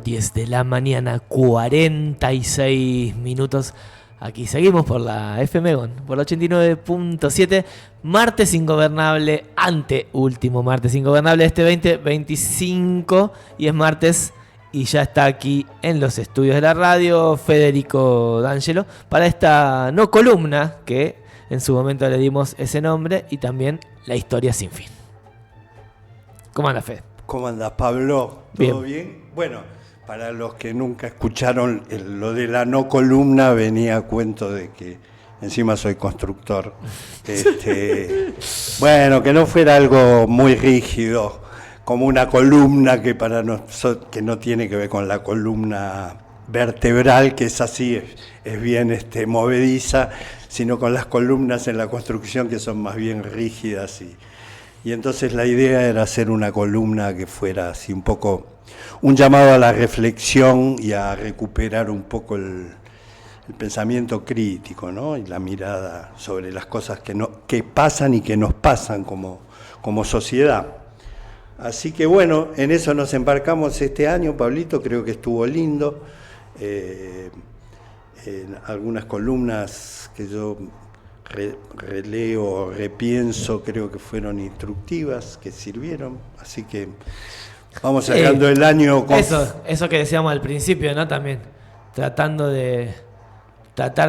10 de la mañana, 46 minutos. Aquí seguimos por la FM GON, por la 89.7. Martes ingobernable, anteúltimo martes ingobernable de este 2025. Y es martes y ya está aquí en los estudios de la radio Federico D'Angelo para esta no columna que en su momento le dimos ese nombre, y también la historia sin fin. ¿Cómo anda, Fede? ¿Cómo andas, Pablo? ¿Todo bien? Bueno, para los que nunca escucharon, lo de la no columna venía a cuento de que encima soy constructor. Bueno, que no fuera algo muy rígido, como una columna que que no tiene que ver con la columna vertebral, que es así, es bien movediza, sino con las columnas en la construcción que son más bien rígidas. Y entonces la idea era hacer una columna que fuera así un poco un llamado a la reflexión y a recuperar un poco el pensamiento crítico, ¿no? Y la mirada sobre las cosas que pasan y que nos pasan como sociedad. Así que bueno, en eso nos embarcamos este año, Pablito, creo que estuvo lindo. En algunas columnas que yo releo, repienso, creo que fueron instructivas, que sirvieron, así que vamos cerrando el año con... Eso que decíamos al principio, ¿no? También tratar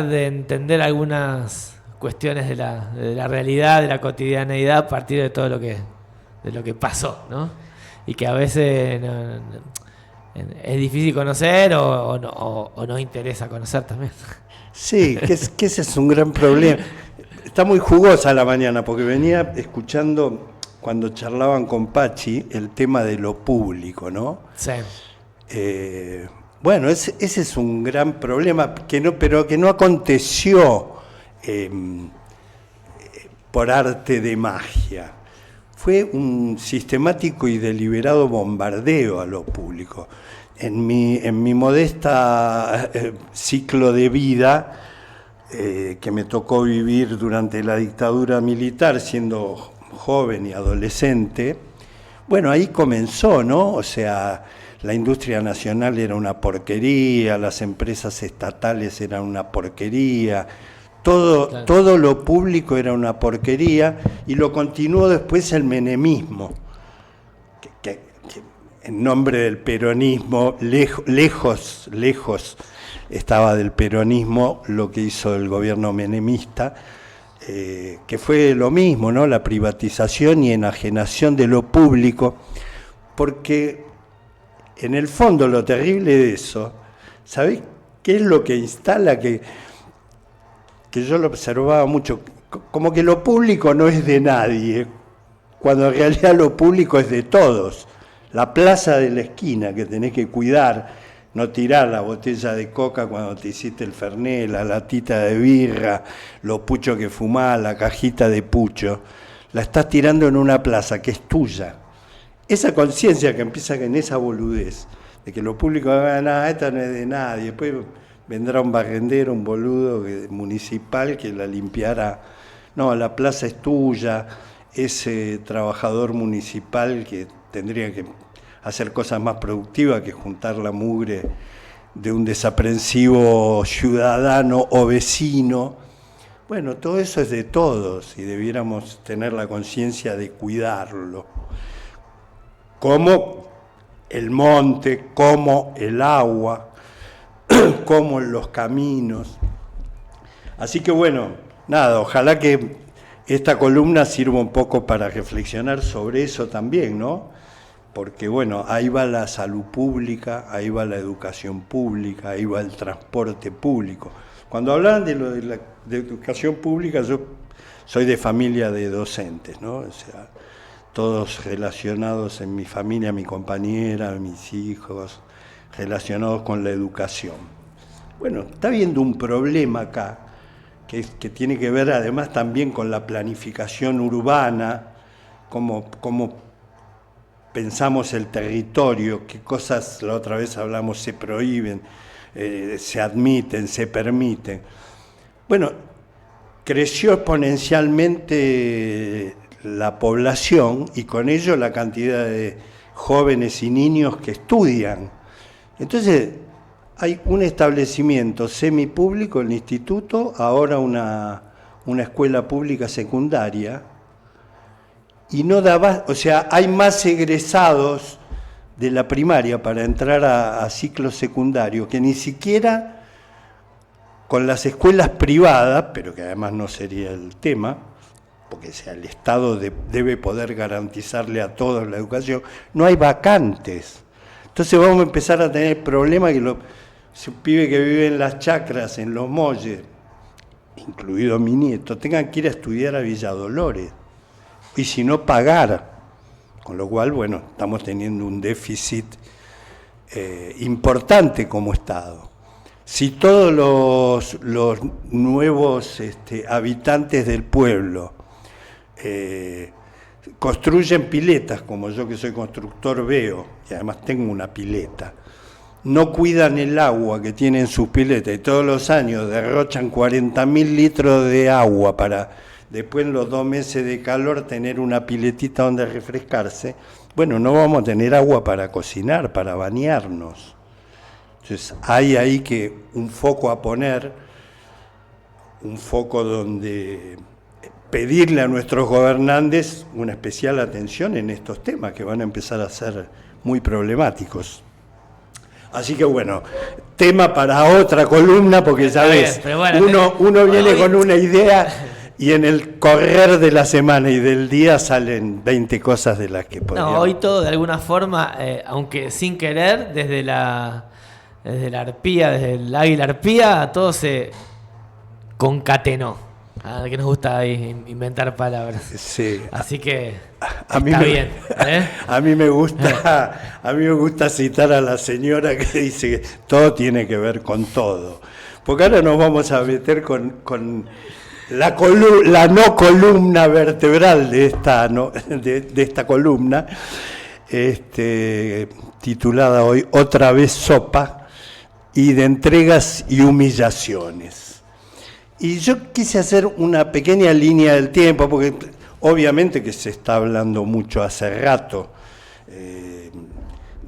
de entender algunas cuestiones de la realidad, de la cotidianeidad, a partir de todo lo que pasó, ¿no? Y que a veces es difícil conocer o no interesa conocer también. Sí, que ese es un gran problema. Está muy jugosa la mañana, porque venía escuchando cuando charlaban con Pachi el tema de lo público, ¿no? Sí. Bueno, ese es un gran problema, pero que no aconteció por arte de magia. Fue un sistemático y deliberado bombardeo a lo público. En mi modesta ciclo de vida, que me tocó vivir durante la dictadura militar, siendo joven y adolescente, bueno, ahí comenzó, ¿no? O sea, la industria nacional era una porquería, las empresas estatales eran una porquería, todo lo público era una porquería, y lo continuó después el menemismo, que en nombre del peronismo, lejos estaba del peronismo lo que hizo el gobierno menemista, que fue lo mismo, ¿no? La privatización y enajenación de lo público, porque en el fondo lo terrible de eso, ¿sabés qué es lo que instala? Que yo lo observaba mucho, como que lo público no es de nadie, cuando en realidad lo público es de todos. La plaza de la esquina que tenés que cuidar, no tirar la botella de coca cuando te hiciste el fernet, la latita de birra, los puchos que fumás, la cajita de pucho, la estás tirando en una plaza que es tuya. Esa conciencia que empieza en esa boludez, de que lo público nada, esta no es de nadie, después vendrá un barrendero, un boludo municipal que la limpiará. No, la plaza es tuya, ese trabajador municipal que tendría que hacer cosas más productivas que juntar la mugre de un desaprensivo ciudadano o vecino. Bueno, todo eso es de todos y debiéramos tener la conciencia de cuidarlo. Como el monte, como el agua, como los caminos. Así que bueno, nada, ojalá que esta columna sirva un poco para reflexionar sobre eso también, ¿no? Porque bueno, ahí va la salud pública, ahí va la educación pública, ahí va el transporte público. Cuando hablaban de lo de la educación pública, yo soy de familia de docentes, ¿no? O sea, todos relacionados en mi familia, mi compañera, mis hijos, relacionados con la educación. Bueno, está habiendo un problema acá, que tiene que ver además también con la planificación urbana, cómo pensamos el territorio, qué cosas, la otra vez hablamos, se prohíben, se admiten, se permiten. Bueno, creció exponencialmente la población y con ello la cantidad de jóvenes y niños que estudian. Entonces, hay un establecimiento semipúblico, el instituto, ahora una escuela pública secundaria, y no da, o sea, hay más egresados de la primaria para entrar a ciclos secundarios que ni siquiera con las escuelas privadas, pero que además no sería el tema, porque sea, el Estado debe poder garantizarle a todos la educación, no hay vacantes. Entonces vamos a empezar a tener problemas que los pibes que viven en las chacras, en los molles, incluido mi nieto, tengan que ir a estudiar a Villa Dolores, y si no pagar, con lo cual, bueno, estamos teniendo un déficit importante como Estado. Si todos los nuevos habitantes del pueblo construyen piletas, como yo que soy constructor veo, y además tengo una pileta, no cuidan el agua que tienen sus piletas y todos los años derrochan 40.000 litros de agua para después en los 2 meses de calor tener una piletita donde refrescarse, bueno, no vamos a tener agua para cocinar, para bañarnos. Entonces hay ahí que un foco a poner, un foco donde pedirle a nuestros gobernantes una especial atención en estos temas que van a empezar a ser muy problemáticos. Así que bueno, tema para otra columna, porque sabes, bueno, uno viene con una idea y en el correr de la semana y del día salen 20 cosas de las que podríamos... No, hoy todo de alguna forma, aunque sin querer, desde la arpía, desde el águila arpía, todo se concatenó. Que nos gusta ahí inventar palabras. Sí. Así que está bien. A mí me gusta citar a la señora que dice que todo tiene que ver con todo. Porque ahora nos vamos a meter con la no columna vertebral de esta columna, titulada hoy Otra vez sopa, y de entregas y humillaciones. Y yo quise hacer una pequeña línea del tiempo, porque obviamente que se está hablando mucho hace rato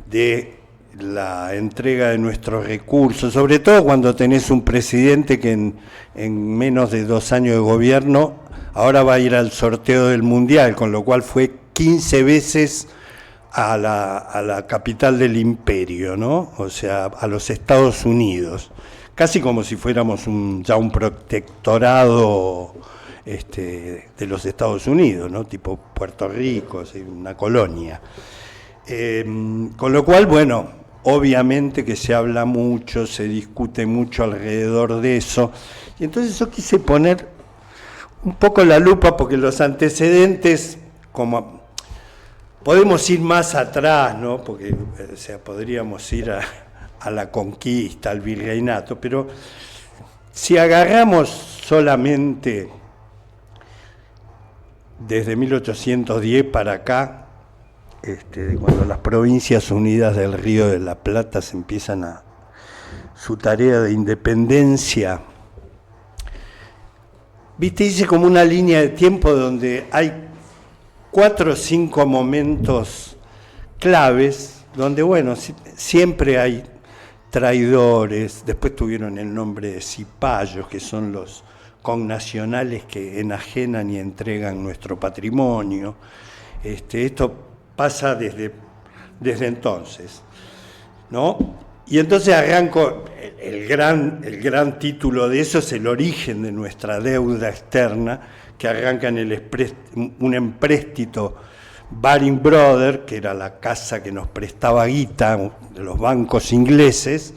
de la entrega de nuestros recursos, sobre todo cuando tenés un presidente que en menos de 2 años de gobierno ahora va a ir al sorteo del Mundial, con lo cual fue 15 veces a la capital del imperio, ¿no? O sea, a los Estados Unidos. Casi como si fuéramos ya un protectorado de los Estados Unidos, ¿no? Tipo Puerto Rico, ¿sí? Una colonia. Con lo cual, bueno, obviamente que se habla mucho, se discute mucho alrededor de eso. Y entonces yo quise poner un poco la lupa, porque los antecedentes, como podemos ir más atrás, ¿no? Porque o sea, podríamos ir a la conquista, al virreinato, pero si agarramos solamente desde 1810 para acá, cuando las Provincias Unidas del Río de la Plata se empiezan a su tarea de independencia, viste, hice como una línea de tiempo donde hay 4 o 5 momentos claves, donde bueno, siempre hay traidores, después tuvieron el nombre de cipayos, que son los connacionales que enajenan y entregan nuestro patrimonio. Esto pasa desde entonces, ¿no? Y entonces arranco, el gran título de eso es el origen de nuestra deuda externa, que arranca en un empréstito Baring Brothers, que era la casa que nos prestaba guita de los bancos ingleses,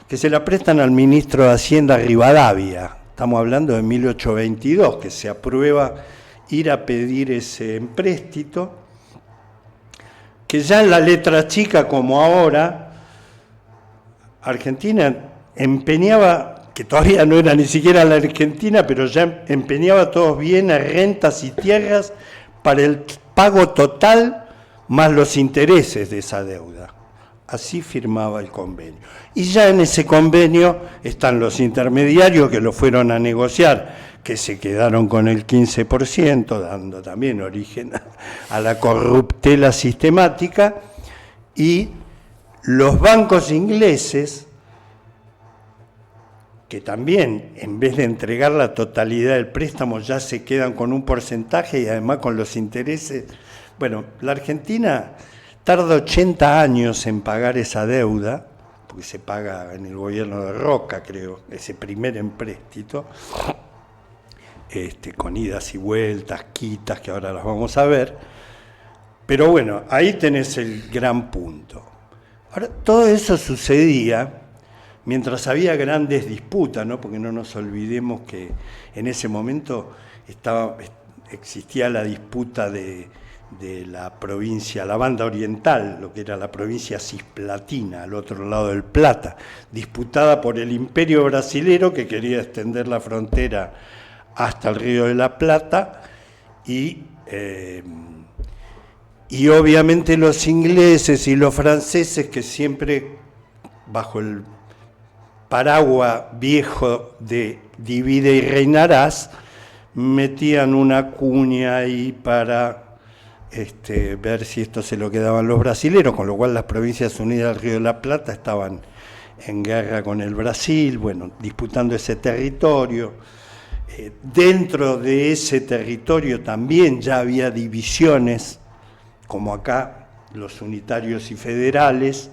que se la prestan al ministro de Hacienda Rivadavia. Estamos hablando de 1822, que se aprueba ir a pedir ese empréstito, que ya en la letra chica, como ahora, Argentina empeñaba, que todavía no era ni siquiera la Argentina, pero ya empeñaba todos bienes, rentas y tierras para el pago total más los intereses de esa deuda. Así firmaba el convenio. Y ya en ese convenio están los intermediarios que lo fueron a negociar, que se quedaron con el 15%, dando también origen a la corruptela sistemática, y los bancos ingleses, que también, en vez de entregar la totalidad del préstamo, ya se quedan con un porcentaje y además con los intereses. Bueno, la Argentina tarda 80 años en pagar esa deuda, porque se paga en el gobierno de Roca, creo, ese primer empréstito, con idas y vueltas, quitas, que ahora las vamos a ver. Pero bueno, ahí tenés el gran punto. Ahora, todo eso sucedía mientras había grandes disputas, ¿no? Porque no nos olvidemos que en ese momento existía la disputa de la provincia, la banda oriental, lo que era la provincia cisplatina, al otro lado del Plata, disputada por el imperio brasilero, que quería extender la frontera hasta el Río de la Plata, y obviamente los ingleses y los franceses, que siempre bajo el paraguas viejo de divide y reinarás, metían una cuña ahí para ver si esto se lo quedaban los brasileros, con lo cual las Provincias Unidas del Río de la Plata estaban en guerra con el Brasil, bueno, disputando ese territorio. Dentro de ese territorio también ya había divisiones, como acá los unitarios y federales,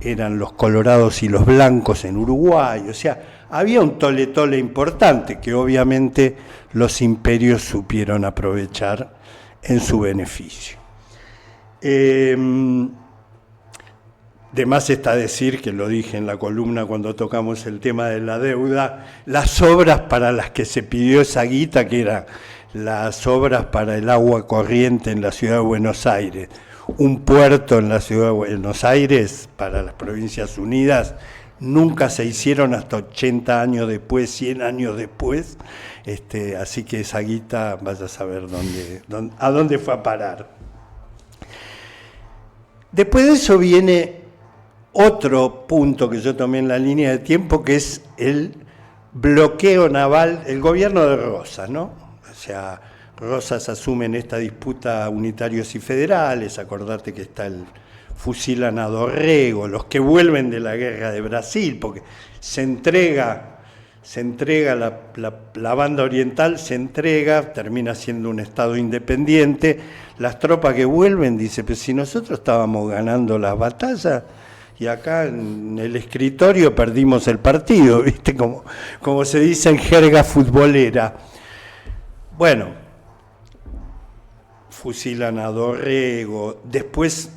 eran los colorados y los blancos en Uruguay, o sea, había un tole-tole importante que obviamente los imperios supieron aprovechar en su beneficio. De más está decir, que lo dije en la columna cuando tocamos el tema de la deuda, las obras para las que se pidió esa guita, que eran las obras para el agua corriente en la ciudad de Buenos Aires, un puerto en la ciudad de Buenos Aires para las Provincias Unidas, nunca se hicieron hasta 80 años después, 100 años después, así que esa guita, vaya a saber a dónde fue a parar. Después de eso viene otro punto que yo tomé en la línea de tiempo, que es el bloqueo naval, el gobierno de Rosas, ¿no? O sea, Rosas asume en esta disputa unitarios y federales, acordate que está el fusilan a Dorrego, los que vuelven de la guerra de Brasil, porque se entrega la banda oriental, termina siendo un estado independiente, las tropas que vuelven, dice, pues si nosotros estábamos ganando las batallas y acá en el escritorio perdimos el partido, ¿viste? Como se dice en jerga futbolera. Bueno, fusilan a Dorrego, después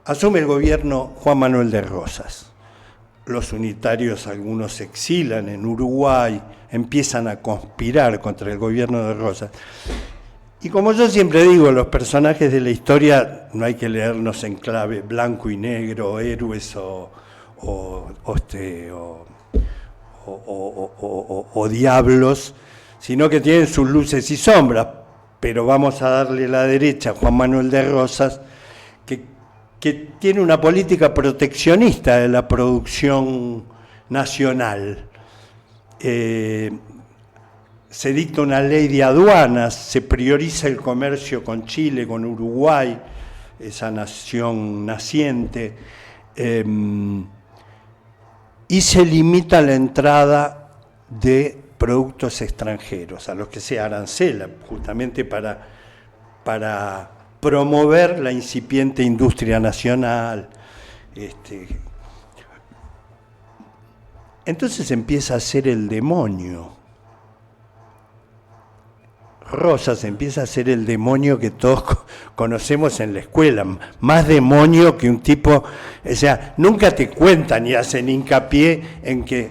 asume el gobierno Juan Manuel de Rosas. Los unitarios, algunos se exilan en Uruguay, empiezan a conspirar contra el gobierno de Rosas. Y como yo siempre digo, los personajes de la historia no hay que leernos en clave blanco y negro, héroes o diablos, sino que tienen sus luces y sombras. Pero vamos a darle la derecha a Juan Manuel de Rosas, que tiene una política proteccionista de la producción nacional. Se dicta una ley de aduanas, se prioriza el comercio con Chile, con Uruguay, esa nación naciente, y se limita la entrada de productos extranjeros, a los que se arancela, justamente para promover la incipiente industria nacional. Entonces empieza a ser el demonio. Rosas empieza a ser el demonio que todos conocemos en la escuela, más demonio que un tipo, o sea, nunca te cuentan y hacen hincapié en que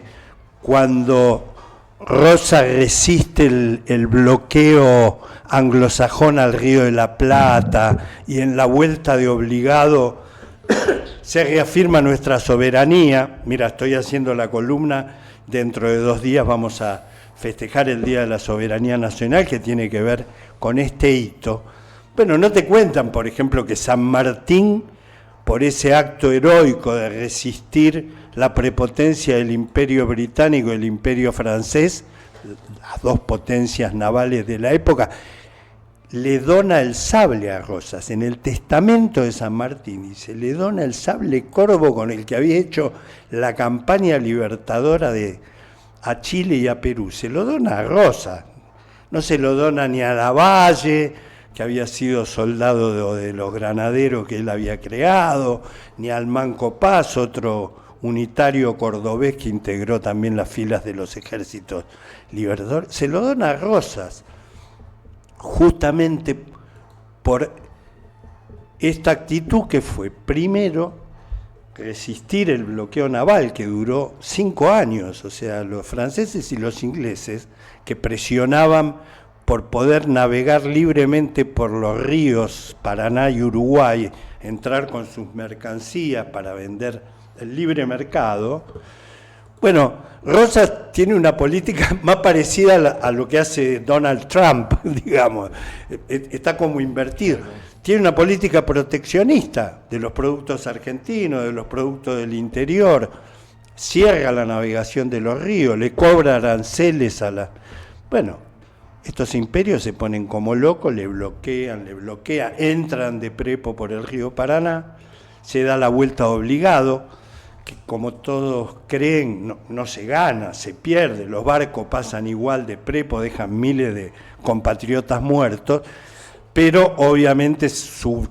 cuando Rosas resiste el bloqueo anglosajón al Río de la Plata y en la vuelta de obligado se reafirma nuestra soberanía. Mira, estoy haciendo la columna, dentro de 2 días vamos a festejar el Día de la Soberanía Nacional, que tiene que ver con este hito. Bueno, no te cuentan, por ejemplo, que San Martín, por ese acto heroico de resistir la prepotencia del Imperio Británico y el Imperio Francés, las dos potencias navales de la época, le dona el sable a Rosas. En el testamento de San Martín dice, le dona el sable corvo con el que había hecho la campaña libertadora a Chile y a Perú. Se lo dona a Rosas. No se lo dona ni a Lavalle, que había sido soldado de los granaderos que él había creado, ni al Manco Paz, otro unitario cordobés que integró también las filas de los ejércitos libertadores. Se lo dona a Rosas, justamente por esta actitud que fue, primero, resistir el bloqueo naval que duró 5 años, o sea, los franceses y los ingleses que presionaban por poder navegar libremente por los ríos Paraná y Uruguay, entrar con sus mercancías para vender el libre mercado. Bueno, Rosas tiene una política más parecida a lo que hace Donald Trump, digamos, está como invertido. Tiene una política proteccionista de los productos argentinos, de los productos del interior, cierra la navegación de los ríos, le cobra aranceles a la... Bueno, estos imperios se ponen como locos, le bloquean, entran de prepo por el río Paraná, se da la vuelta obligado, que como todos creen, no se gana, se pierde, los barcos pasan igual de prepo, dejan miles de compatriotas muertos, pero obviamente sus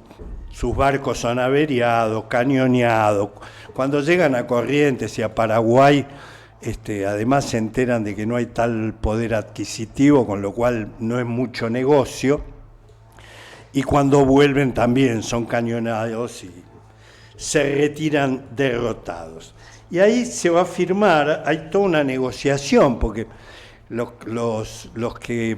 barcos son averiados, cañoneados. Cuando llegan a Corrientes y a Paraguay, además se enteran de que no hay tal poder adquisitivo, con lo cual no es mucho negocio, y cuando vuelven también son cañoneados y se retiran derrotados. Y ahí se va a firmar, hay toda una negociación, porque los que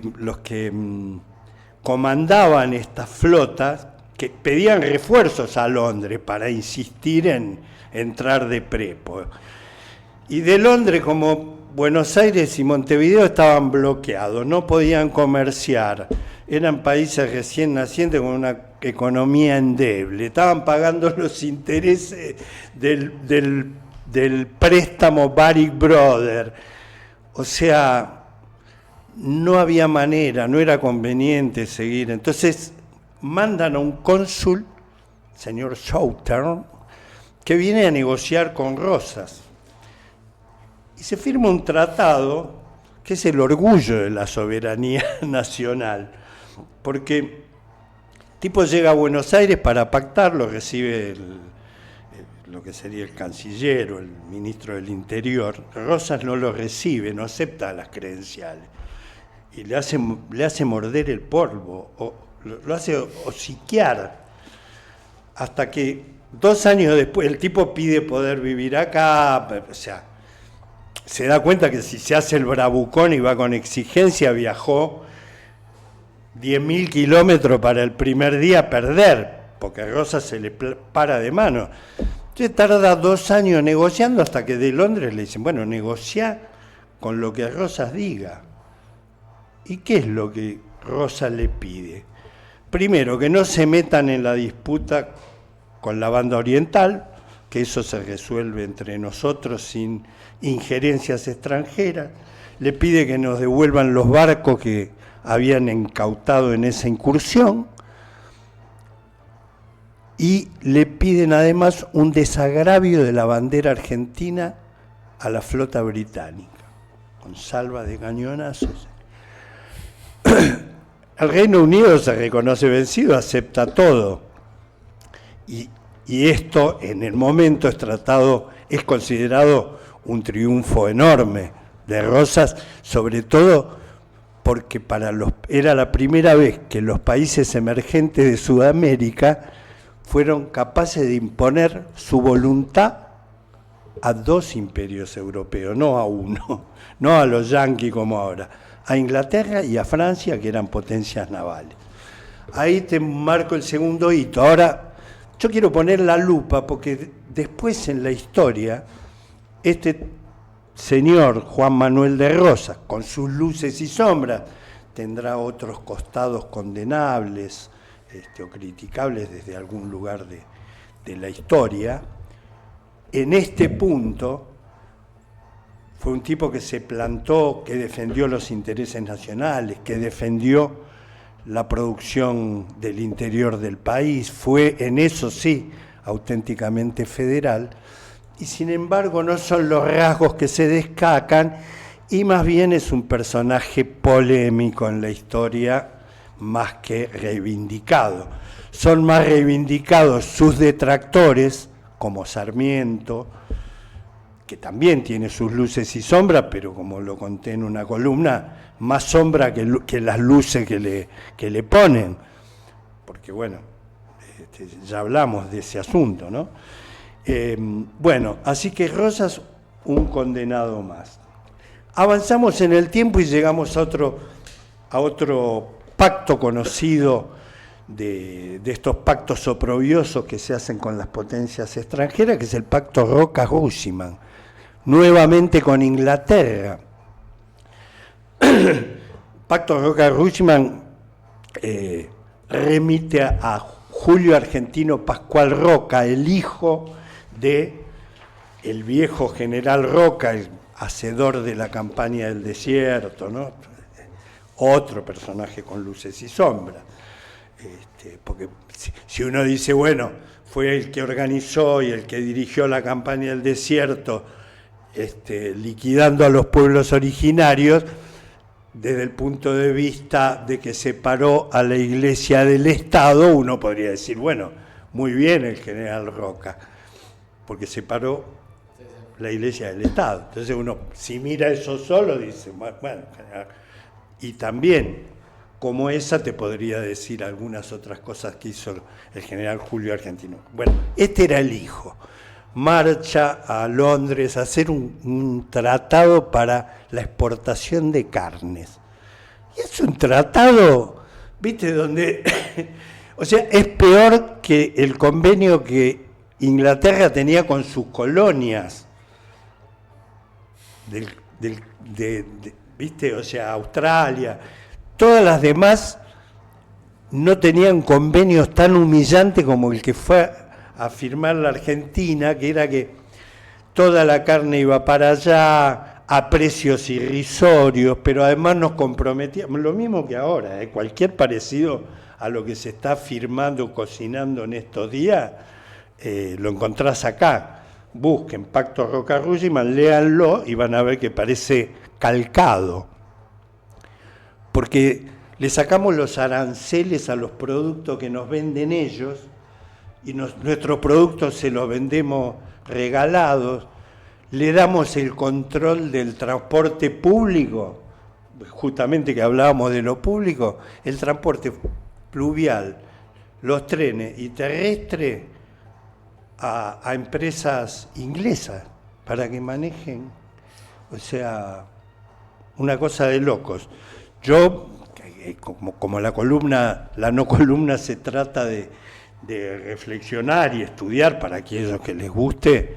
comandaban estas flotas, que pedían refuerzos a Londres para insistir en entrar de prepo. Y de Londres, como Buenos Aires y Montevideo estaban bloqueados, no podían comerciar, eran países recién nacientes con una economía endeble, estaban pagando los intereses del préstamo Baring Brothers, o sea, no había manera, no era conveniente seguir. Entonces mandan a un cónsul, señor Southern, que viene a negociar con Rosas. Y se firma un tratado que es el orgullo de la soberanía nacional, porque el tipo llega a Buenos Aires para pactar, lo recibe lo que sería el canciller o el ministro del Interior. Rosas no lo recibe, no acepta las credenciales. Y le hace morder el polvo, o lo hace hociquear, hasta que 2 años después el tipo pide poder vivir acá, o sea, se da cuenta que si se hace el bravucón y va con exigencia, viajó 10.000 kilómetros para el primer día a perder, porque a Rosas se le para de mano. Entonces tarda 2 años negociando hasta que de Londres le dicen, bueno, negocia con lo que Rosas diga. ¿Y qué es lo que Rosas le pide? Primero, que no se metan en la disputa con la banda oriental, que eso se resuelve entre nosotros sin injerencias extranjeras. Le pide que nos devuelvan los barcos que habían incautado en esa incursión. Y le piden además un desagravio de la bandera argentina a la flota británica, con salva de cañonazos. El Reino Unido se reconoce vencido, acepta todo. Y esto en el momento es considerado un triunfo enorme de Rosas, sobre todo porque era la primera vez que los países emergentes de Sudamérica fueron capaces de imponer su voluntad a 2 imperios europeos, no a uno, no a los yanquis como ahora, a Inglaterra y a Francia, que eran potencias navales. Ahí te marco el segundo hito. Ahora, yo quiero poner la lupa porque después en la historia, este señor Juan Manuel de Rosas, con sus luces y sombras, tendrá otros costados condenables o criticables desde algún lugar de la historia. En este punto fue un tipo que se plantó, que defendió los intereses nacionales, que defendió la producción del interior del país, fue en eso sí auténticamente federal, y sin embargo no son los rasgos que se destacan, y más bien es un personaje polémico en la historia más que reivindicado. Son más reivindicados sus detractores, como Sarmiento, que también tiene sus luces y sombras, pero como lo conté en una columna, más sombra que las luces que le ponen, porque bueno, ya hablamos de ese asunto, ¿no? Bueno, así que Rosas, un condenado más. Avanzamos en el tiempo y llegamos a otro pacto conocido de estos pactos oprobiosos que se hacen con las potencias extranjeras, que es el pacto Rocca-Roussillon, nuevamente con Inglaterra. Pacto Rocca-Roussillon remite a Julio Argentino Pascual Roca, el hijo de el viejo general Roca, el hacedor de la campaña del desierto, ¿no? Otro personaje con luces y sombras. Porque si uno dice, bueno, fue el que organizó y el que dirigió la campaña del desierto, liquidando a los pueblos originarios, desde el punto de vista de que separó a la Iglesia del Estado, uno podría decir, bueno, muy bien el general Roca, porque separó la Iglesia del Estado. Entonces uno, si mira eso solo, dice, bueno, y también, como esa, te podría decir algunas otras cosas que hizo el general Julio Argentino. Bueno, este era el hijo. Marcha a Londres a hacer un tratado para la exportación de carnes. Y es un tratado, ¿viste? Donde, o sea, es peor que el convenio que Inglaterra tenía con sus colonias, ¿viste? O sea, Australia. Todas las demás no tenían convenios tan humillantes como el que fue a firmar la Argentina, que era que toda la carne iba para allá a precios irrisorios, pero además nos comprometíamos, lo mismo que ahora, cualquier parecido a lo que se está firmando, cocinando en estos días, lo encontrás acá. Busquen Pacto Rocca-Roussillon, léanlo y van a ver que parece calcado, porque le sacamos los aranceles a los productos que nos venden ellos, y nuestros productos se los vendemos regalados, le damos el control del transporte público, justamente que hablábamos de lo público, el transporte pluvial, los trenes y terrestre a empresas inglesas para que manejen, o sea, una cosa de locos. Yo, como la no columna se trata de reflexionar y estudiar para aquellos que les guste,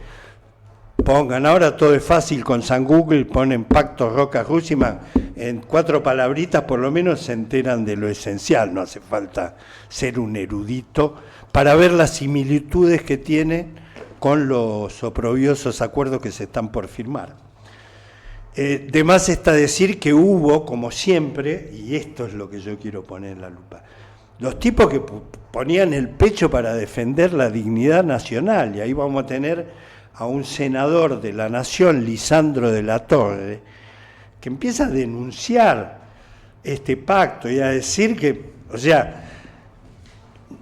pongan, ahora todo es fácil, con San Google ponen Pacto Rocca-Roussillon, en 4 palabritas por lo menos se enteran de lo esencial, no hace falta ser un erudito para ver las similitudes que tiene con los oprobiosos acuerdos que se están por firmar. De más está decir que hubo, como siempre, y esto es lo que yo quiero poner en la lupa, los tipos que ponían el pecho para defender la dignidad nacional, y ahí vamos a tener a un senador de la Nación, Lisandro de la Torre, que empieza a denunciar este pacto y a decir que, o sea,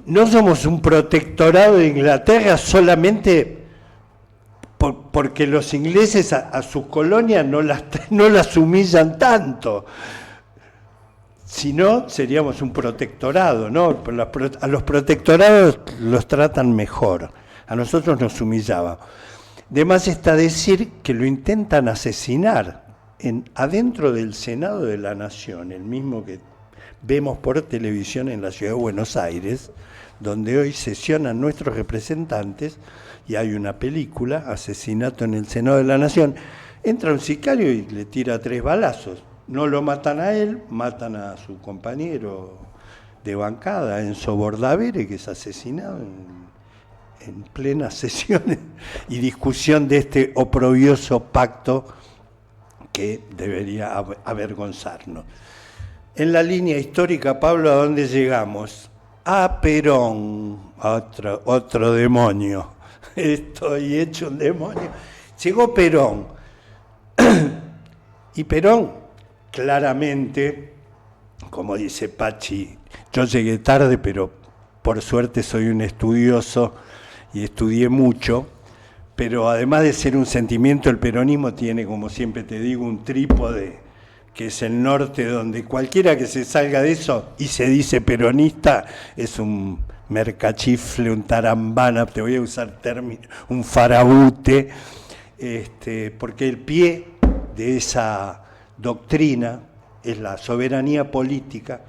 no somos un protectorado de Inglaterra solamente porque los ingleses a sus colonias no las humillan tanto, sino seríamos un protectorado, ¿no? A los protectorados los tratan mejor, a nosotros nos humillaban. De más está decir que lo intentan asesinar adentro del Senado de la Nación, el mismo que vemos por televisión en la ciudad de Buenos Aires, donde hoy sesionan nuestros representantes, y hay una película, Asesinato en el Senado de la Nación. Entra un sicario y le tira 3 balazos. No lo matan a él, matan a su compañero de bancada, Enzo Bordavere, que es asesinado en plena sesión y discusión de este oprobioso pacto que debería avergonzarnos. En la línea histórica, Pablo, ¿a dónde llegamos? A Perón, otro demonio. Estoy hecho un demonio. Llegó Perón. Y Perón, claramente, como dice Pachi, yo llegué tarde, pero por suerte soy un estudioso y estudié mucho, pero además de ser un sentimiento, el peronismo tiene, como siempre te digo, un trípode, que es el norte, donde cualquiera que se salga de eso y se dice peronista es un mercachifle, un tarambana, te voy a usar término, un farabute, porque el pie de esa doctrina es la soberanía política,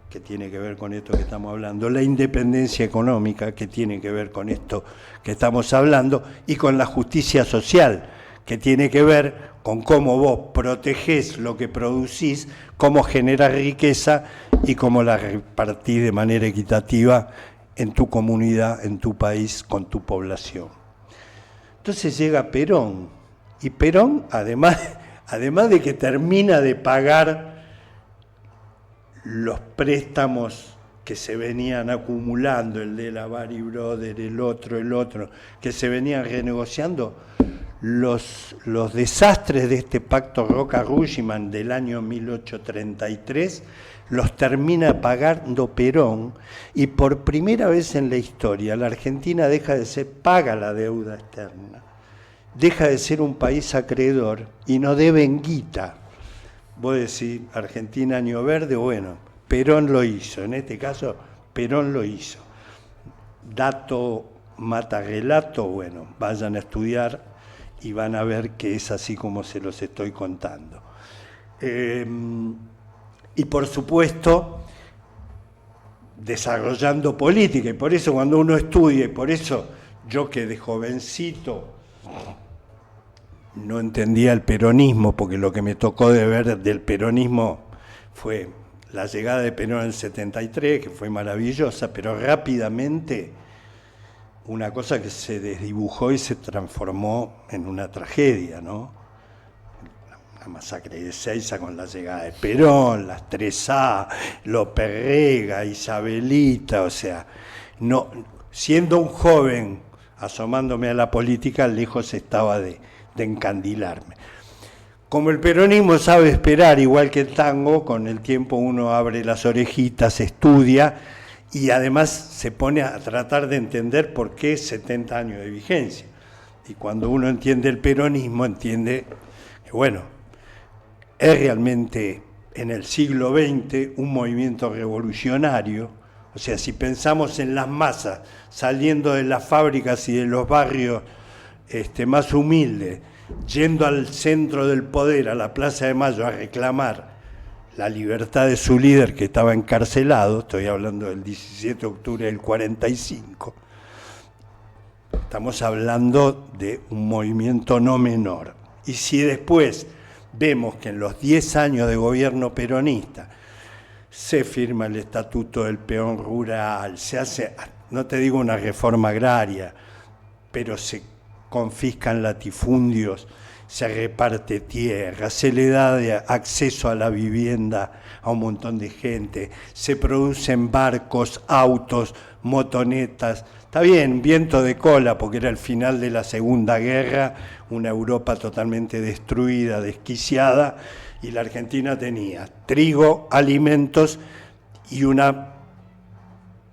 que tiene que ver con esto que estamos hablando, la independencia económica, que tiene que ver con esto que estamos hablando, y con la justicia social, que tiene que ver con cómo vos protegés lo que producís, cómo generás riqueza y cómo la repartís de manera equitativa en tu comunidad, en tu país, con tu población. Entonces llega Perón, y Perón, además de que termina de pagar los préstamos que se venían acumulando, el de la Bari Brothers, el otro, que se venían renegociando, los desastres de este pacto Roca-Rugiman del año 1833 los termina pagando Perón, y por primera vez en la historia la Argentina paga la deuda externa, deja de ser un país acreedor y no debe en guita. Vos decís, Argentina año verde, bueno, Perón lo hizo, en este caso Perón lo hizo. Dato mata relato, bueno, vayan a estudiar y van a ver que es así como se los estoy contando. Y por supuesto, desarrollando política, y por eso cuando uno estudia, y por eso yo que de jovencito no entendía el peronismo, porque lo que me tocó de ver del peronismo fue la llegada de Perón en el 73, que fue maravillosa, pero rápidamente una cosa que se desdibujó y se transformó en una tragedia, ¿no? La masacre de Ezeiza con la llegada de Perón, las 3A, López Rega, Isabelita, o sea, no, siendo un joven asomándome a la política, lejos estaba de encandilarme. Como el peronismo sabe esperar, igual que el tango, con el tiempo uno abre las orejitas, estudia y además se pone a tratar de entender por qué 70 años de vigencia. Y cuando uno entiende el peronismo, entiende que, bueno, es realmente en el siglo XX un movimiento revolucionario. O sea, si pensamos en las masas saliendo de las fábricas y de los barrios más humildes, yendo al centro del poder, a la Plaza de Mayo, a reclamar la libertad de su líder que estaba encarcelado, estoy hablando del 17 de octubre del 45, estamos hablando de un movimiento no menor. Y si después vemos que en los 10 años de gobierno peronista se firma el Estatuto del Peón Rural, se hace, no te digo una reforma agraria, pero se confiscan latifundios, se reparte tierra, se le da acceso a la vivienda a un montón de gente, se producen barcos, autos, motonetas. Está bien, viento de cola, porque era el final de la Segunda Guerra, una Europa totalmente destruida, desquiciada, y la Argentina tenía trigo, alimentos y una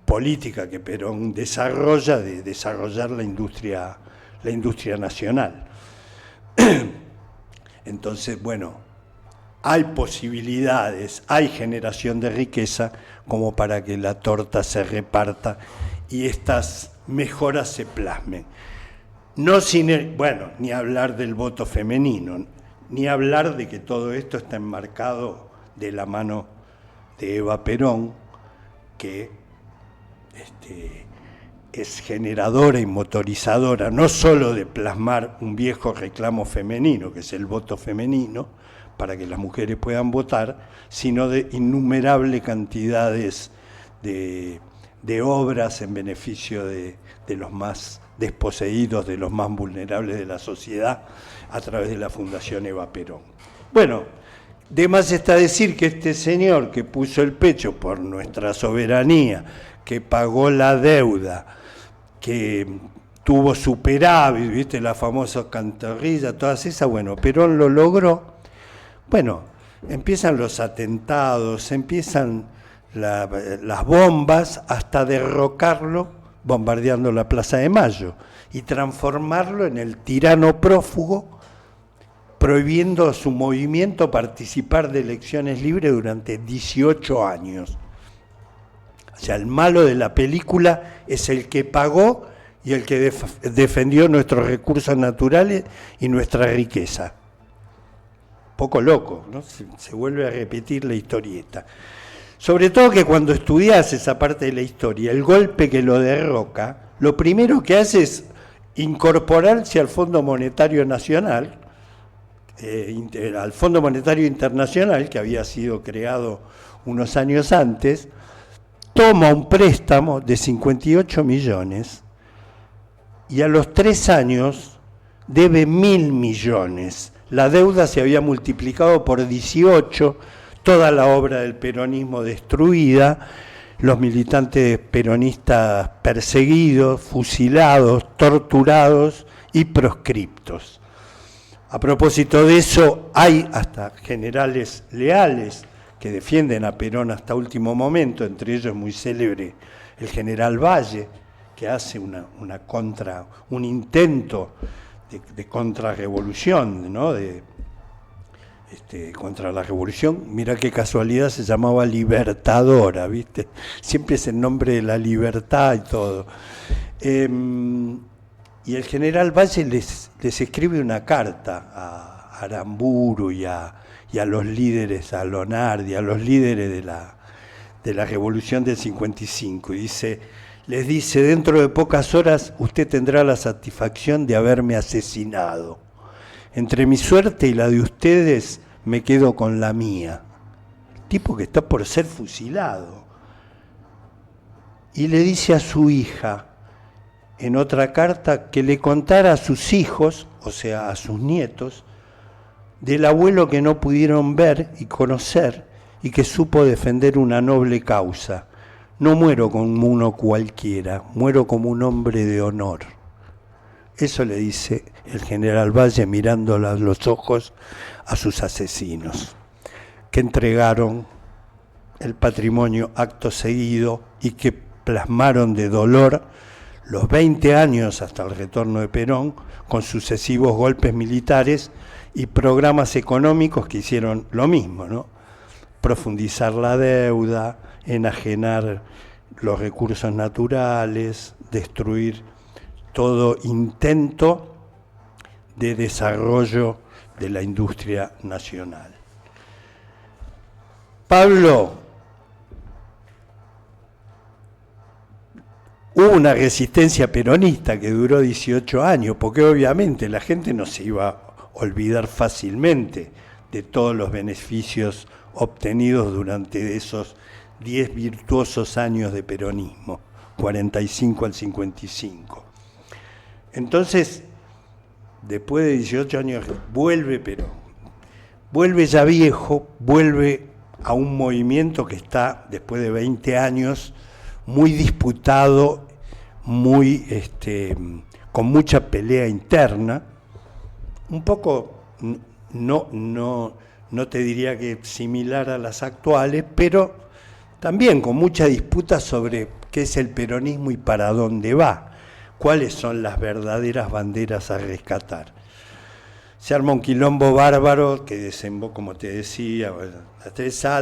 política que Perón desarrolla, de desarrollar la industria nacional. Entonces, bueno, hay posibilidades, hay generación de riqueza como para que la torta se reparta y estas mejoras se plasmen. No sin, bueno, ni hablar del voto femenino, ni hablar de que todo esto está enmarcado de la mano de Eva Perón, que es generadora y motorizadora no solo de plasmar un viejo reclamo femenino, que es el voto femenino, para que las mujeres puedan votar, sino de innumerables cantidades de obras en beneficio de los más desposeídos, de los más vulnerables de la sociedad, a través de la Fundación Eva Perón. Bueno, De más está decir que este señor que puso el pecho por nuestra soberanía, que pagó la deuda, que tuvo superávit, ¿viste? La famosa cantarrilla, todas esas, bueno, Perón lo logró. Bueno, empiezan los atentados, empiezan las bombas, hasta derrocarlo bombardeando la Plaza de Mayo y transformarlo en el tirano prófugo, prohibiendo a su movimiento participar de elecciones libres durante 18 años. O sea, el malo de la película es el que pagó y el que defendió nuestros recursos naturales y nuestra riqueza. Poco loco, ¿no? Se vuelve a repetir la historieta. Sobre todo que cuando estudias esa parte de la historia, el golpe que lo derroca, lo primero que hace es incorporarse al Fondo Monetario Nacional, al Fondo Monetario Internacional, que había sido creado unos años antes, toma un préstamo de 58 millones y a los 3 años debe 1.000 millones. La deuda se había multiplicado por 18, toda la obra del peronismo destruida, los militantes peronistas perseguidos, fusilados, torturados y proscriptos. A propósito de eso, hay hasta generales leales que defienden a Perón hasta último momento, entre ellos muy célebre el general Valle, que hace un intento de contrarrevolución, ¿no? Contra la revolución. Mirá qué casualidad, se llamaba Libertadora, ¿viste? Siempre es el nombre de la libertad y todo. Y el general Valle les escribe una carta a Aramburu y a los líderes, a Lonardi, a los líderes de la revolución del 55, y les dice, dentro de pocas horas usted tendrá la satisfacción de haberme asesinado. Entre mi suerte y la de ustedes me quedo con la mía. El tipo que está por ser fusilado. Y le dice a su hija, en otra carta, que le contara a sus hijos, o sea, a sus nietos, del abuelo que no pudieron ver y conocer y que supo defender una noble causa. No muero como uno cualquiera, muero como un hombre de honor. Eso le dice el general Valle mirándole a los ojos a sus asesinos, que entregaron el patrimonio acto seguido y que plasmaron de dolor los 20 años hasta el retorno de Perón, con sucesivos golpes militares y programas económicos que hicieron lo mismo, ¿no? Profundizar la deuda, enajenar los recursos naturales, destruir todo intento de desarrollo de la industria nacional. Pablo, hubo una resistencia peronista que duró 18 años, porque obviamente la gente no se iba a olvidar fácilmente de todos los beneficios obtenidos durante esos 10 virtuosos años de peronismo, 45 al 55. Entonces, después de 18 años, vuelve Perón. Vuelve ya viejo, vuelve a un movimiento que está, después de 20 años, muy disputado, con mucha pelea interna, un poco, no te diría que similar a las actuales, pero también con mucha disputa sobre qué es el peronismo y para dónde va, cuáles son las verdaderas banderas a rescatar. Se arma un quilombo bárbaro que desemboca, como te decía,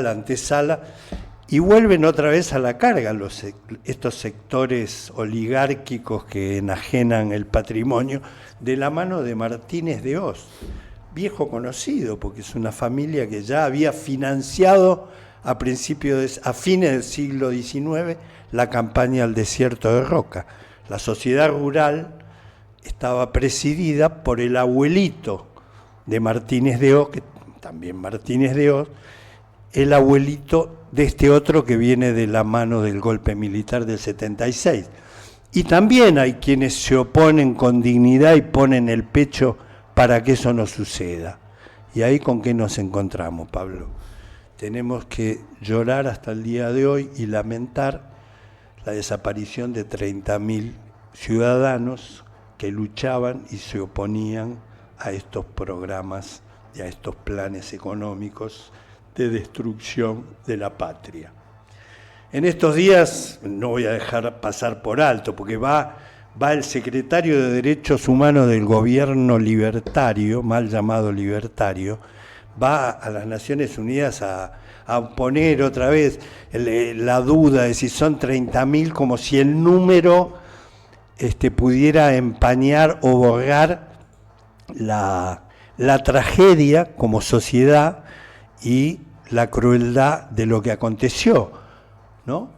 antesala, y vuelven otra vez a la carga estos sectores oligárquicos que enajenan el patrimonio de la mano de Martínez de Oz, viejo conocido, porque es una familia que ya había financiado a fines del siglo XIX la campaña al desierto de Roca. La sociedad rural estaba presidida por el abuelito de Martínez de Oz, que también Martínez de Oz, el abuelito de este otro que viene de la mano del golpe militar del 76. Y también hay quienes se oponen con dignidad y ponen el pecho para que eso no suceda. ¿Y ahí con qué nos encontramos, Pablo? Tenemos que llorar hasta el día de hoy y lamentar la desaparición de 30.000 ciudadanos que luchaban y se oponían a estos programas y a estos planes económicos de destrucción de la patria. En estos días, no voy a dejar pasar por alto, porque va el secretario de Derechos Humanos del gobierno libertario, mal llamado libertario, va a las Naciones Unidas a poner otra vez la duda de si son 30.000, como si el número pudiera empañar o borrar la tragedia como sociedad y la crueldad de lo que aconteció, ¿no?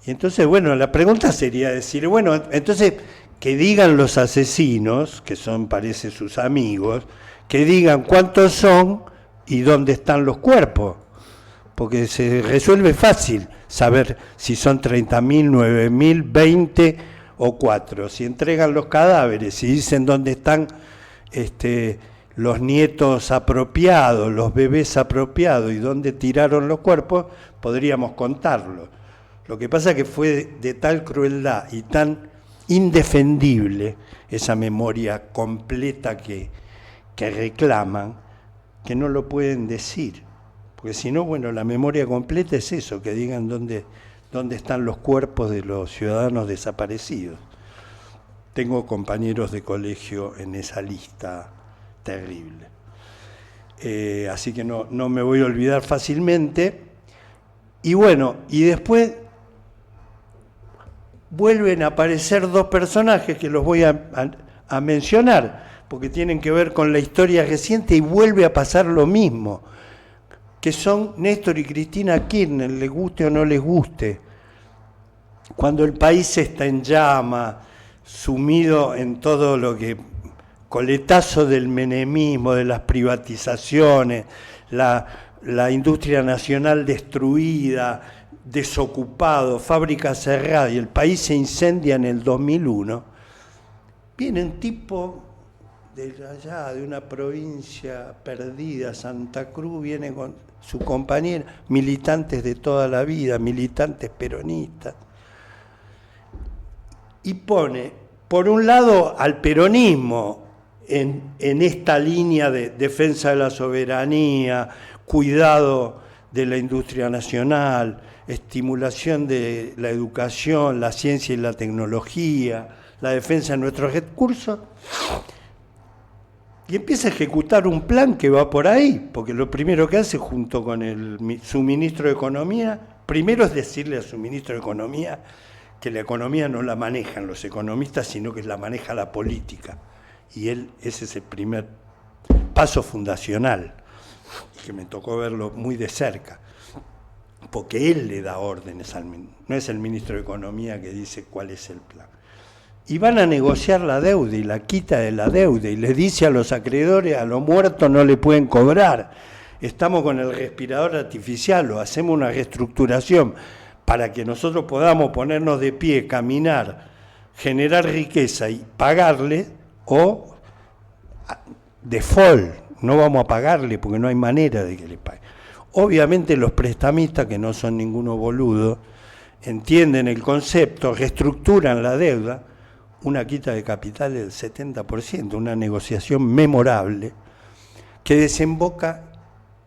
Y entonces, bueno, la pregunta sería decir, bueno, entonces que digan los asesinos, que son, parece, sus amigos, que digan cuántos son y dónde están los cuerpos, porque se resuelve fácil saber si son 30.000, 9.000, 20 o 4. Si entregan los cadáveres y dicen dónde están los nietos apropiados, los bebés apropiados y dónde tiraron los cuerpos, podríamos contarlo. Lo que pasa es que fue de tal crueldad y tan indefendible esa memoria completa que reclaman, que no lo pueden decir. Porque si no, bueno, la memoria completa es eso, que digan dónde están los cuerpos de los ciudadanos desaparecidos. Tengo compañeros de colegio en esa lista terrible. Así que no me voy a olvidar fácilmente. Y bueno, y después vuelven a aparecer dos personajes que los voy a mencionar, porque tienen que ver con la historia reciente y vuelve a pasar lo mismo, que son Néstor y Cristina Kirchner, les guste o no les guste. Cuando el país está en llama, sumido en todo lo que, coletazo del menemismo, de las privatizaciones, la industria nacional destruida, desocupado, fábricas cerradas, y el país se incendia en el 2001, viene un tipo de allá, de una provincia perdida, Santa Cruz, viene con su compañera, militantes de toda la vida, militantes peronistas, y pone, por un lado, al peronismo en esta línea de defensa de la soberanía, cuidado de la industria nacional, estimulación de la educación, la ciencia y la tecnología, la defensa de nuestros recursos, y empieza a ejecutar un plan que va por ahí, porque lo primero que hace junto con su ministro de Economía, primero es decirle a su ministro de Economía que la economía no la manejan los economistas, sino que la maneja la política. Y ese es el primer paso fundacional, que me tocó verlo muy de cerca, porque él le da órdenes al ministro, no es el ministro de Economía que dice cuál es el plan. Y van a negociar la deuda y la quita de la deuda, y le dice a los acreedores, a los muertos no le pueden cobrar, estamos con el respirador artificial, o hacemos una reestructuración para que nosotros podamos ponernos de pie, caminar, generar riqueza y pagarle, o default, no vamos a pagarle porque no hay manera de que le pague. Obviamente los prestamistas, que no son ninguno boludo, entienden el concepto, reestructuran la deuda, una quita de capital del 70%, una negociación memorable que desemboca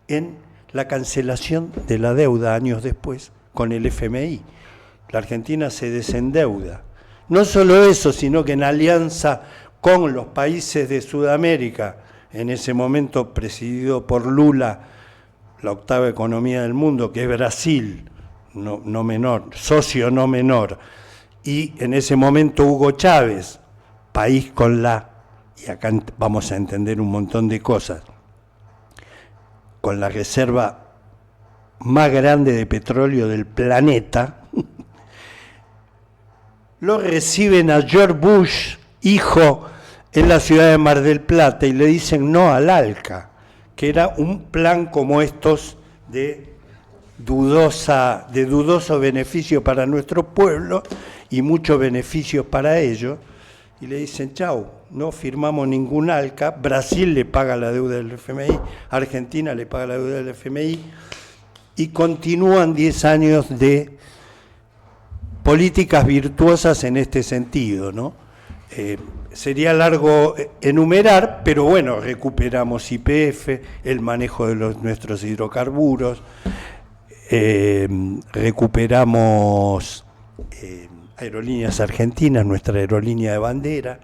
en la cancelación de la deuda años después con el FMI. La Argentina se desendeuda. No solo eso, sino que en alianza con los países de Sudamérica, en ese momento presidido por Lula, la octava economía del mundo, que es Brasil, no menor, socio no menor, y en ese momento Hugo Chávez, país con y acá vamos a entender un montón de cosas, con la reserva más grande de petróleo del planeta, lo reciben a George Bush, hijo, en la ciudad de Mar del Plata, y le dicen no al ALCA, que era un plan como estos de dudoso beneficio para nuestro pueblo y mucho beneficio para ellos, y le dicen, chau, no firmamos ningún ALCA, Brasil le paga la deuda del FMI, Argentina le paga la deuda del FMI, y continúan 10 años de políticas virtuosas en este sentido, ¿no? Sería largo enumerar, pero bueno, recuperamos YPF, el manejo de nuestros hidrocarburos, recuperamos Aerolíneas Argentinas, nuestra aerolínea de bandera,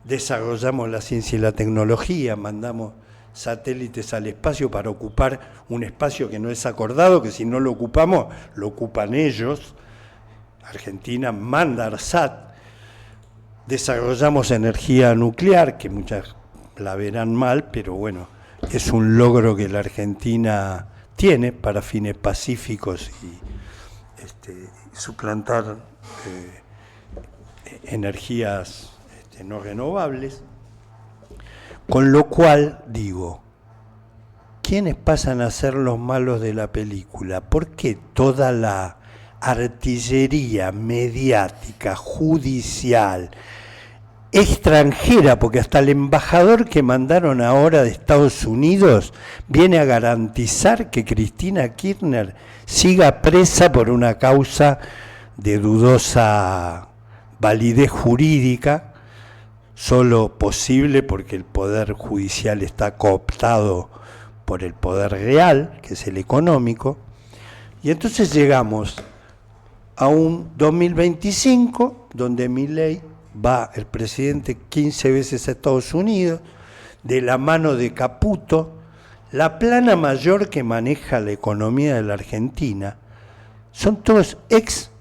desarrollamos la ciencia y la tecnología, mandamos satélites al espacio para ocupar un espacio que no es acordado, que si no lo ocupamos, lo ocupan ellos. Argentina manda ARSAT, desarrollamos energía nuclear, que muchas la verán mal, pero bueno, es un logro que la Argentina tiene para fines pacíficos y suplantar energías no renovables. Con lo cual, digo, ¿quiénes pasan a ser los malos de la película? ¿Por qué toda la artillería mediática, judicial, extranjera, porque hasta el embajador que mandaron ahora de Estados Unidos viene a garantizar que Cristina Kirchner siga presa por una causa de dudosa validez jurídica, solo posible porque el poder judicial está cooptado por el poder real, que es el económico, y entonces llegamos a un 2025 donde Milei va, el presidente, 15 veces a Estados Unidos, de la mano de Caputo. La plana mayor que maneja la economía de la Argentina son todos ex.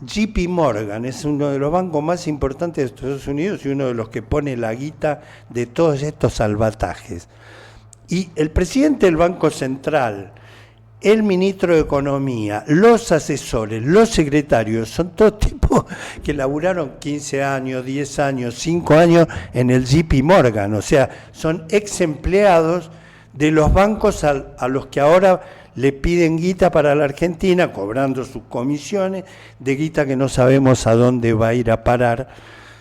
JP Morgan es uno de los bancos más importantes de Estados Unidos y uno de los que pone la guita de todos estos salvatajes. Y el presidente del Banco Central, el ministro de Economía, los asesores, los secretarios, son todos tipos que laburaron 15 años, 10 años, 5 años en el JP Morgan. O sea, son ex empleados de los bancos a los que ahora le piden guita para la Argentina, cobrando sus comisiones, de guita que no sabemos a dónde va a ir a parar,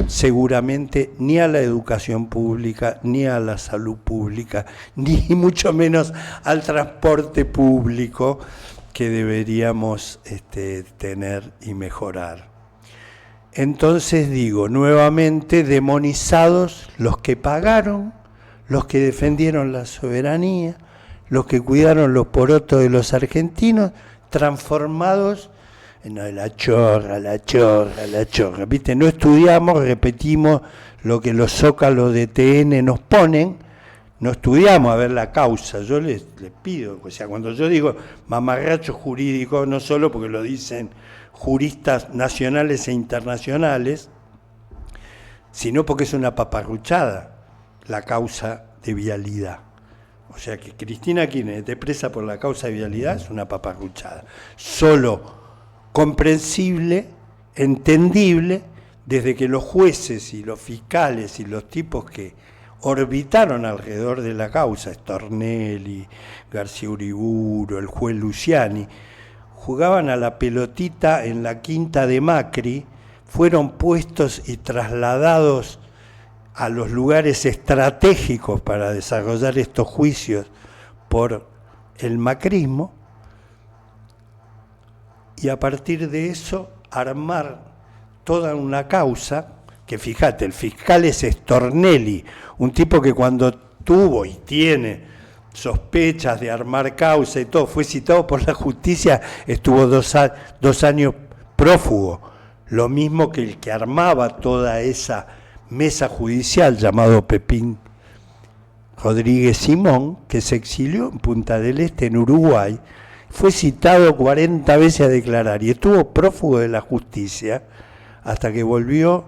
seguramente ni a la educación pública, ni a la salud pública, ni mucho menos al transporte público que deberíamos tener y mejorar. Entonces digo, nuevamente, demonizados los que pagaron, los que defendieron la soberanía, los que cuidaron los porotos de los argentinos, transformados en la chorra, la chorra, la chorra. ¿Viste? No estudiamos, repetimos lo que los zócalos de TN nos ponen, no estudiamos a ver la causa. Yo les pido, o sea, cuando yo digo mamarracho jurídico, no solo porque lo dicen juristas nacionales e internacionales, sino porque es una paparruchada la causa de vialidad. O sea que Cristina Kirchner esté presa por la causa de vialidad es una paparruchada. Solo comprensible, entendible, desde que los jueces y los fiscales y los tipos que orbitaron alrededor de la causa, Stornelli, García Uriburu, el juez Luciani, jugaban a la pelotita en la quinta de Macri, fueron puestos y trasladados a los lugares estratégicos para desarrollar estos juicios por el macrismo, y a partir de eso armar toda una causa, que fíjate, el fiscal es Stornelli, un tipo que cuando tuvo y tiene sospechas de armar causa y todo, fue citado por la justicia, estuvo 2 años prófugo, lo mismo que el que armaba toda esa mesa judicial llamado Pepín Rodríguez Simón, que se exilió en Punta del Este, en Uruguay, fue citado 40 veces a declarar y estuvo prófugo de la justicia hasta que volvió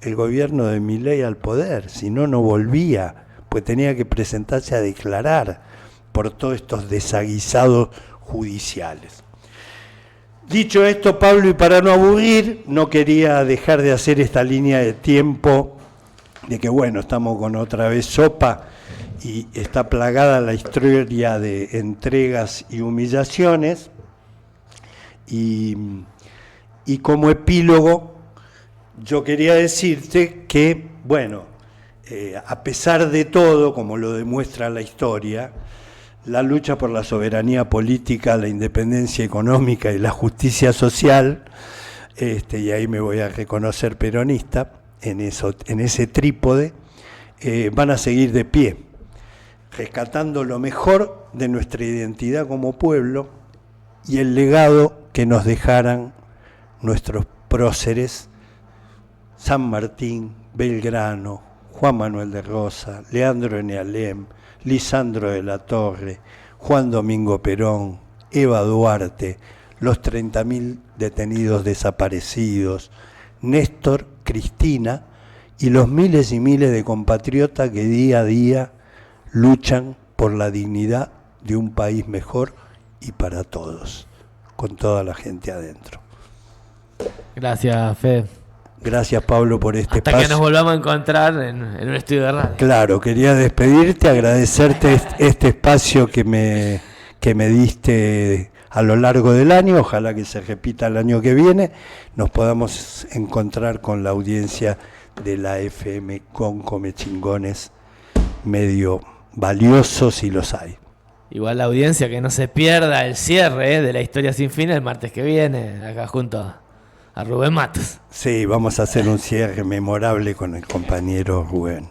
el gobierno de Milei al poder. Si no, no volvía, pues tenía que presentarse a declarar por todos estos desaguisados judiciales. Dicho esto, Pablo, y para no aburrir, no quería dejar de hacer esta línea de tiempo de que, bueno, estamos con otra vez sopa y está plagada la historia de entregas y humillaciones, y como epílogo yo quería decirte que, bueno, a pesar de todo, como lo demuestra la historia, la lucha por la soberanía política, la independencia económica y la justicia social, y ahí me voy a reconocer peronista, en ese trípode, van a seguir de pie, rescatando lo mejor de nuestra identidad como pueblo y el legado que nos dejaran nuestros próceres, San Martín, Belgrano, Juan Manuel de Rosas, Leandro Enealem, Lisandro de la Torre, Juan Domingo Perón, Eva Duarte, los 30.000 detenidos desaparecidos, Néstor, Cristina y los miles y miles de compatriotas que día a día luchan por la dignidad de un país mejor y para todos, con toda la gente adentro. Gracias, Fede. Gracias, Pablo, por este Hasta espacio. que nos volvamos a encontrar en un estudio de radio. Claro, quería despedirte, agradecerte este espacio que me diste a lo largo del año. Ojalá que se repita el año que viene, nos podamos encontrar con la audiencia de la FM con Comechingones, medio valioso si los hay. Igual la audiencia que no se pierda el cierre de la historia sin fin el martes que viene, acá junto a Rubén Matos. Sí, vamos a hacer un cierre memorable con el compañero Rubén.